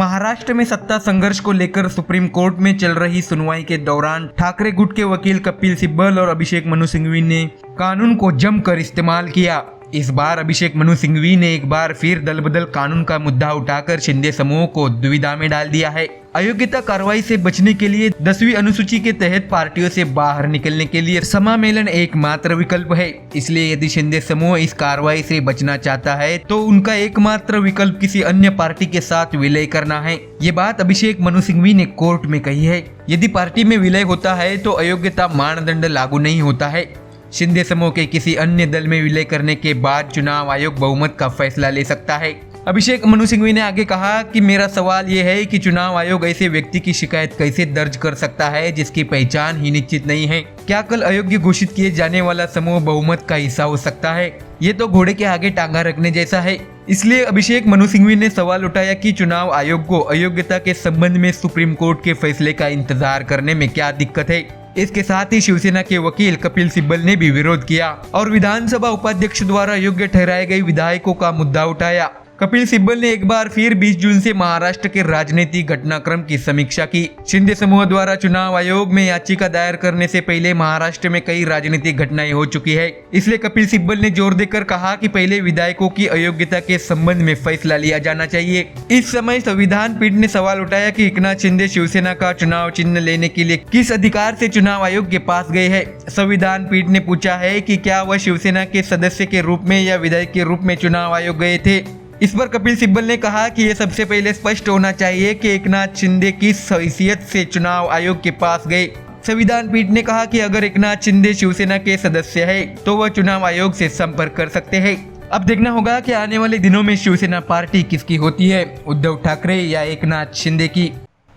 महाराष्ट्र में सत्ता संघर्ष को लेकर सुप्रीम कोर्ट में चल रही सुनवाई के दौरान ठाकरे गुट के वकील कपिल सिब्बल और अभिषेक मनु सिंघवी ने कानून को जमकर इस्तेमाल किया। इस बार अभिषेक मनु सिंघवी ने एक बार फिर दल बदल कानून का मुद्दा उठाकर शिंदे समूह को दुविधा में डाल दिया है। अयोग्यता कार्रवाई से बचने के लिए 10वीं अनुसूची के तहत पार्टियों से बाहर निकलने के लिए समामेलन एकमात्र विकल्प है। इसलिए यदि शिंदे समूह इस कार्रवाई से बचना चाहता है तो उनका एकमात्र विकल्प किसी अन्य पार्टी के साथ विलय करना है। ये बात अभिषेक मनु सिंघवी ने कोर्ट में कही है। यदि पार्टी में विलय होता है तो अयोग्यता मानदंड लागू नहीं होता है। शिंदे समूह के किसी अन्य दल में विलय करने के बाद चुनाव आयोग बहुमत का फैसला ले सकता है। अभिषेक मनु सिंघवी ने आगे कहा कि मेरा सवाल ये है कि चुनाव आयोग ऐसे व्यक्ति की शिकायत कैसे दर्ज कर सकता है जिसकी पहचान ही निश्चित नहीं है। क्या कल अयोग्य घोषित किए जाने वाला समूह बहुमत का हिस्सा हो सकता है? ये तो घोड़े के आगे टांगा रखने जैसा है। इसलिए अभिषेक मनु सिंघवी ने सवाल उठाया कि चुनाव आयोग को अयोग्यता के संबंध में सुप्रीम कोर्ट के फैसले का इंतजार करने में क्या दिक्कत है। इसके साथ ही शिवसेना के वकील कपिल सिब्बल ने भी विरोध किया और विधानसभा उपाध्यक्ष द्वारा योग्य ठहराए गए विधायकों का मुद्दा उठाया। कपिल सिब्बल ने एक बार फिर 20 जून से महाराष्ट्र के राजनीतिक घटनाक्रम की समीक्षा की। शिंदे समूह द्वारा चुनाव आयोग में याचिका दायर करने से पहले महाराष्ट्र में कई राजनीतिक घटनाएं हो चुकी है। इसलिए कपिल सिब्बल ने जोर देकर कहा कि पहले विधायकों की अयोग्यता के संबंध में फैसला लिया जाना चाहिए। इस समय संविधान पीठ ने सवाल उठाया कि एकनाथ शिंदे शिवसेना का चुनाव चिन्ह लेने के लिए किस अधिकार से चुनाव आयोग के पास गए हैं। संविधान पीठ ने पूछा है कि क्या वह शिवसेना के सदस्य के रूप में या विधायक के रूप में चुनाव आयोग गए थे। इस पर कपिल सिब्बल ने कहा कि यह सबसे पहले स्पष्ट होना चाहिए कि एकनाथ शिंदे किस हैसियत से चुनाव आयोग के पास गए। संविधान पीठ ने कहा कि अगर एकनाथ शिंदे शिवसेना के सदस्य है तो वह चुनाव आयोग से संपर्क कर सकते हैं। अब देखना होगा कि आने वाले दिनों में शिवसेना पार्टी किसकी होती है, उद्धव ठाकरे या एकनाथ शिंदे की।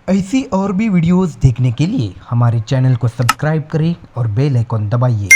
ऐसी और भी वीडियोस देखने के लिए हमारे चैनल को सब्सक्राइब करें और बेल आइकॉन दबाइए।